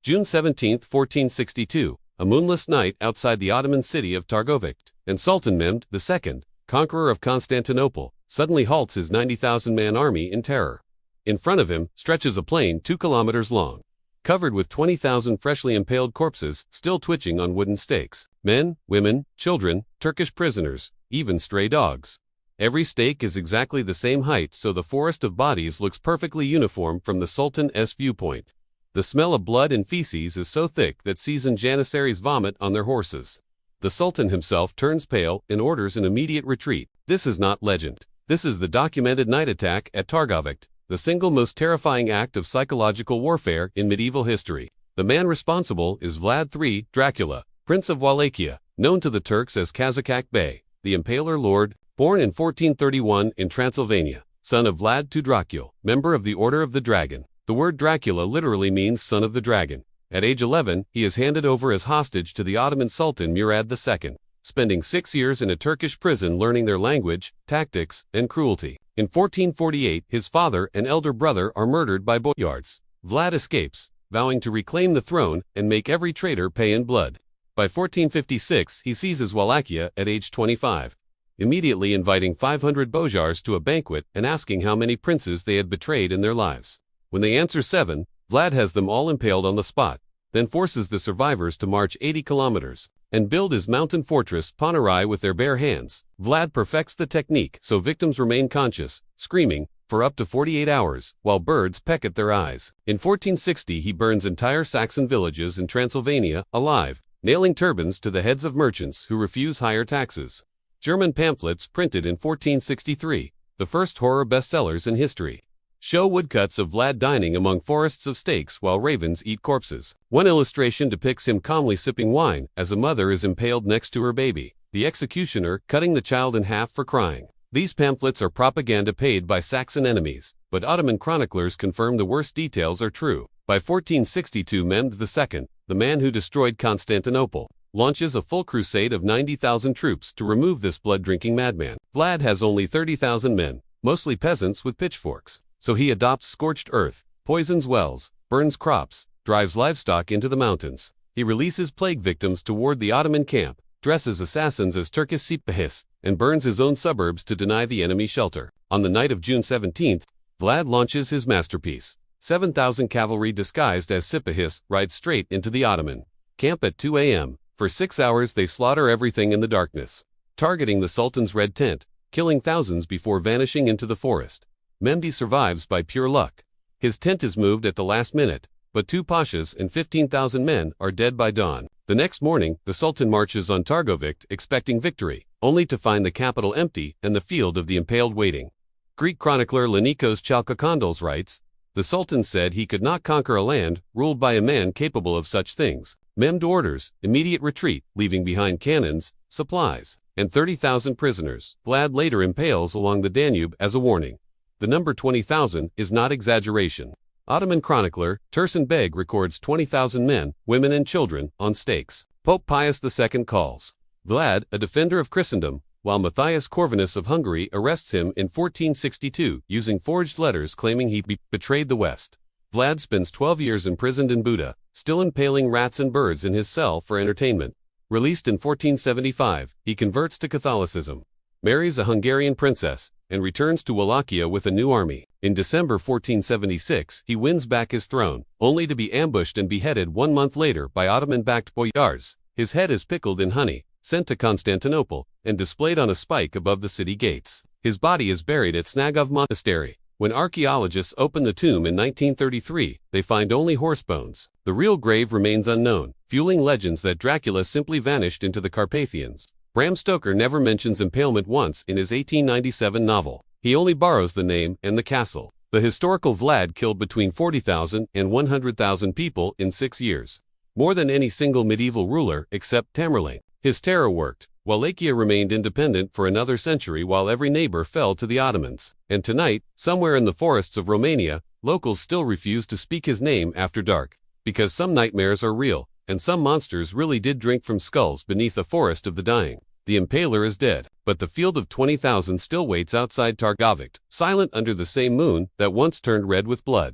June 17, 1462, a moonless night outside the Ottoman city of Targoviste, and Sultan Mehmed II, conqueror of Constantinople, suddenly halts his 90,000-man army in terror. In front of him stretches a plain 2 kilometers long, covered with 20,000 freshly impaled corpses still twitching on wooden stakes. Men, women, children, Turkish prisoners, even stray dogs. Every stake is exactly the same height, so the forest of bodies looks perfectly uniform from the Sultan's viewpoint. The smell of blood and feces is so thick that seasoned janissaries vomit on their horses. The Sultan himself turns pale and orders an immediate retreat. This is not legend. This is the documented night attack at Targoviste, the single most terrifying act of psychological warfare in medieval history. The man responsible is Vlad III Dracula, Prince of Wallachia, known to the Turks as Kaziklu Bey, the Impaler Lord, born in 1431 in Transylvania, son of Vlad II Dracula, member of the Order of the Dragon. The word Dracula literally means son of the dragon. At age 11, he is handed over as hostage to the Ottoman Sultan Murad II, spending 6 years in a Turkish prison learning their language, tactics, and cruelty. In 1448, his father and elder brother are murdered by boyards. Vlad escapes, vowing to reclaim the throne and make every traitor pay in blood. By 1456, he seizes Wallachia at age 25, immediately inviting 500 boyars to a banquet and asking how many princes they had betrayed in their lives. When they answer 7, Vlad has them all impaled on the spot, then forces the survivors to march 80 kilometers and build his mountain fortress Poenari with their bare hands. Vlad perfects the technique so victims remain conscious, screaming, for up to 48 hours, while birds peck at their eyes. In 1460 he burns entire Saxon villages in Transylvania alive, nailing turbans to the heads of merchants who refuse higher taxes. German pamphlets printed in 1463, the first horror bestsellers in history, show woodcuts of Vlad dining among forests of stakes while ravens eat corpses. One illustration depicts him calmly sipping wine as a mother is impaled next to her baby, the executioner cutting the child in half for crying. These pamphlets are propaganda paid by Saxon enemies, but Ottoman chroniclers confirm the worst details are true. By 1462, Mehmed II, the man who destroyed Constantinople, launches a full crusade of 90,000 troops to remove this blood-drinking madman. Vlad has only 30,000 men, mostly peasants with pitchforks. So he adopts scorched earth, poisons wells, burns crops, drives livestock into the mountains. He releases plague victims toward the Ottoman camp, dresses assassins as Turkish sepahis, and burns his own suburbs to deny the enemy shelter. On the night of June 17, Vlad launches his masterpiece. 7,000 cavalry disguised as sepahis ride straight into the Ottoman camp at 2 a.m. For 6 hours they slaughter everything in the darkness, targeting the Sultan's red tent, killing thousands before vanishing into the forest. Mehdi survives by pure luck. His tent is moved at the last minute, but 2 pashas and 15,000 men are dead by dawn. The next morning, the Sultan marches on Targoviste expecting victory, only to find the capital empty and the field of the impaled waiting. Greek chronicler Laonikos Chalkokondyles writes, "The Sultan said he could not conquer a land ruled by a man capable of such things." Mehmed orders immediate retreat, leaving behind cannons, supplies, and 30,000 prisoners. Vlad later impales along the Danube as a warning. The number 20,000 is not exaggeration. Ottoman chronicler Tursun Beg records 20,000 men, women and children on stakes. Pope Pius II calls Vlad a defender of Christendom, while Matthias Corvinus of Hungary arrests him in 1462 using forged letters claiming he betrayed the West. Vlad spends 12 years imprisoned in Buda, still impaling rats and birds in his cell for entertainment. Released in 1475, he converts to Catholicism, marries a Hungarian princess, and returns to Wallachia with a new army. In December 1476, he wins back his throne, only to be ambushed and beheaded 1 month later by Ottoman-backed boyars. His head is pickled in honey, sent to Constantinople, and displayed on a spike above the city gates. His body is buried at Snagov Monastery. When archaeologists open the tomb in 1933, they find only horse bones. The real grave remains unknown, fueling legends that Dracula simply vanished into the Carpathians. Bram Stoker never mentions impalement once in his 1897 novel. He only borrows the name and the castle. The historical Vlad killed between 40,000 and 100,000 people in 6 years, more than any single medieval ruler except Tamerlane. His terror worked. Wallachia remained independent for another century while every neighbor fell to the Ottomans. And tonight, somewhere in the forests of Romania, locals still refuse to speak his name after dark, because some nightmares are real, and some monsters really did drink from skulls beneath a forest of the dying. The Impaler is dead, but the field of 20,000 still waits outside Targoviste, silent under the same moon that once turned red with blood.